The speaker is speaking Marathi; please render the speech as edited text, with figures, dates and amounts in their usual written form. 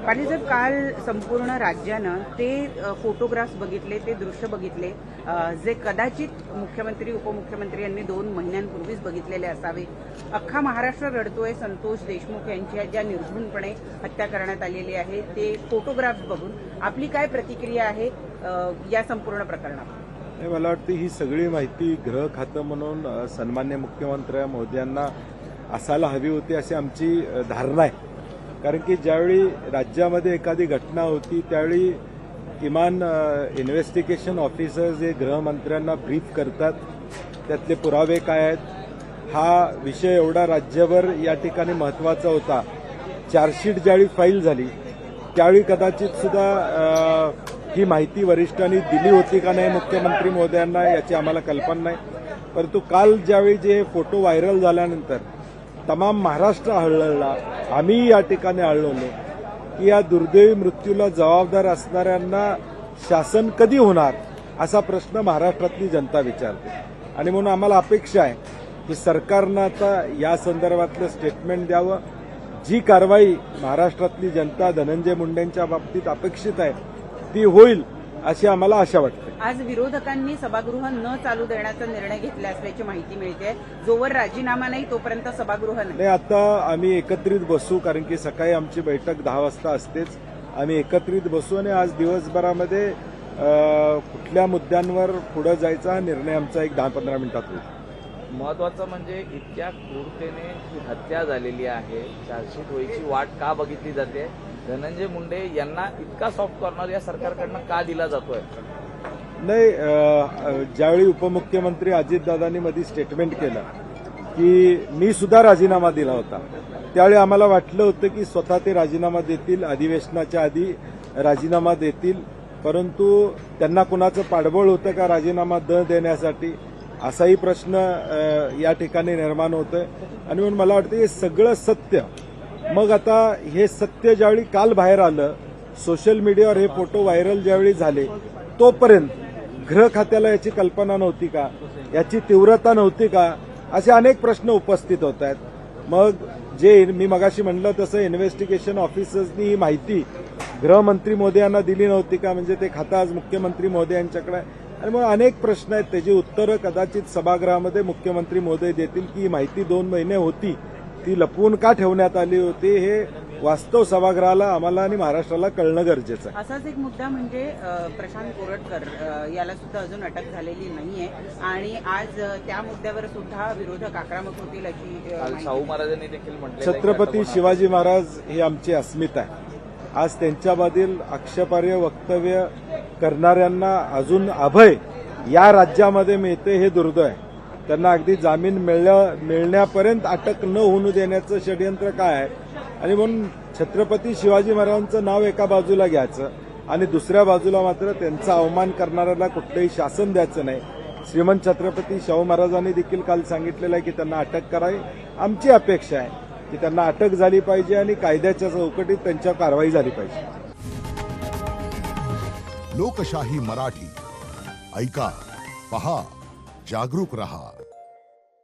पाटीलसाहेब, काल संपूर्ण राज्यानं ते फोटोग्राफ्स बघितले, ते दृश्य बघितले जे कदाचित मुख्यमंत्री उपमुख्यमंत्री यांनी 2 महिन्यांपूर्वीच बघितलेले असावे. अख्खा महाराष्ट्र रडतोय संतोष देशमुख यांची ज्या निर्घृणपणे हत्या करण्यात आलेली आहे ते फोटोग्राफ्स बघून. आपली काय प्रतिक्रिया आहे या संपूर्ण प्रकरणात? मला वाटतं ही सगळी माहिती गृह खातं म्हणून सन्मान्य मुख्यमंत्री मोदयांना असायला हवी होती अशी आमची धारणा आहे. कारण की ज्यावेळी राज्यामध्ये एखादी घटना होती त्यावेळी किमान इन्व्हेस्टिगेशन ऑफिसर जे गृहमंत्र्यांना ब्रीफ करतात त्यातले पुरावे काय आहेत, हा विषय एवढा राज्यभर या ठिकाणी महत्त्वाचा होता. चार्जशीट ज्यावेळी फाईल झाली त्यावेळी कदाचित सुद्धा ही माहिती वरिष्ठांनी दिली होती का नाही मुख्यमंत्री महोदयांना याची आम्हाला कल्पना नाही. परंतु काल ज्यावेळी जे फोटो व्हायरल झाल्यानंतर तमाम महाराष्ट्र हळहळला, आम्ही या ठिकाणी हळहळलो की या दुर्दैवी मृत्यूला जबाबदार असणाऱ्यांना शासन कधी होणार असा प्रश्न महाराष्ट्रातली जनता विचारते. आणि म्हणून आम्हाला अपेक्षा आहे की सरकारनं आता या संदर्भातलं स्टेटमेंट द्यावं. जी कारवाई महाराष्ट्रातली जनता धनंजय मुंडेंच्या बाबतीत अपेक्षित आहे ती होईल अशी आम्हाला आशा वाटते. आज विरोधकांनी सभागृह न चालू देण्याचा निर्णय घेतला असल्याची माहिती मिळते. जोवर राजीनामा नाही तोपर्यंत सभागृह नाही. आता आम्ही एकत्रित बसू, कारण की सकाळी आमची बैठक 10 वाजता असतेच. आम्ही एकत्रित बसू आणि आज दिवसभरामध्ये कुठल्या मुद्द्यांवर पुढे जायचा हा निर्णय आमचा एक 10-15 मिनिटात होईल. महत्वाचं म्हणजे इतक्या क्रूरतेने ही हत्या झालेली आहे, चार्जशीट व्हायची वाट का बघितली जाते? धनंजय मुंडे यांना इतका सॉफ्ट कॉर्नर या सरकारकडनं का दिला जातोय? नाही, ज्यावेळी उपमुख्यमंत्री अजितदादांनी मध्ये स्टेटमेंट केलं की मी सुद्धा राजीनामा दिला होता त्यावेळी आम्हाला वाटलं होतं की स्वतः ते राजीनामा देतील, अधिवेशनाच्या आधी राजीनामा देतील. परंतु त्यांना कुणाचं पाठबळ होतं का राजीनामा देण्यासाठी असाही प्रश्न या ठिकाणी निर्माण होतोय. आणि म्हणून मला वाटतं हे सगळं सत्य, मग आता हे सत्य ज्यावेळी काल बाहेर आलं, सोशल मीडियावर हे फोटो व्हायरल ज्यावेळी झाले तोपर्यंत गृह खात्याला याची कल्पना नव्हती का, याची तीव्रता नव्हती का, असे अनेक प्रश्न उपस्थित होत आहेत. मग जे मी मगाशी म्हणलं तसं इन्व्हेस्टिगेशन ऑफिसर्सनी ही माहिती गृहमंत्री महोदयांना दिली नव्हती का, म्हणजे ते खातं आज मुख्यमंत्री महोदयांच्याकडे आहे. आणि मग अनेक प्रश्न आहेत त्याची उत्तरं कदाचित सभागृहामध्ये मुख्यमंत्री महोदय देतील की ही माहिती 2 महिने होती ती लपवून का ठेवण्यात आली होती, हे वास्तव सभागृहाला, आम्हाला आणि महाराष्ट्राला कळणं गरजेचं आहे. असाच एक मुद्दा म्हणजे प्रशांत कोरटकर याला सुद्धा अजून अटक झालेली नाहीये आणि आज त्या मुद्द्यावर सुद्धा विरोधक आक्रमक होतील अशी शाहू महाराजांनी देखील म्हटलं. छत्रपती शिवाजी महाराज ही आमची अस्मिता आहे. आज त्यांच्यामधील आक्षेपार्ह वक्तव्य करणाऱ्यांना अजून अभय या राज्यामध्ये मिळते हे दुर्दैव आहे. त्यांना अगदी जामीन मिळण्यापर्यंत अटक न होऊ देण्याचं षडयंत्र काय आहे? आणि म्हणून छत्रपती शिवाजी महाराजांचं नाव एका बाजूला घ्यायचं आणि दुसऱ्या बाजूला मात्र त्यांचा अवमान करणाऱ्याला कुठलंही शासन द्यायचं नाही. श्रीमंत छत्रपती शाहू महाराजांनी देखील काल सांगितलेलं आहे की त्यांना अटक करावी. आमची अपेक्षा आहे की त्यांना अटक झाली पाहिजे आणि कायद्याच्या चौकटीत त्यांच्यावर कारवाई झाली पाहिजे. लोकशाही मराठी ऐका, पहा, जागरूक रहा.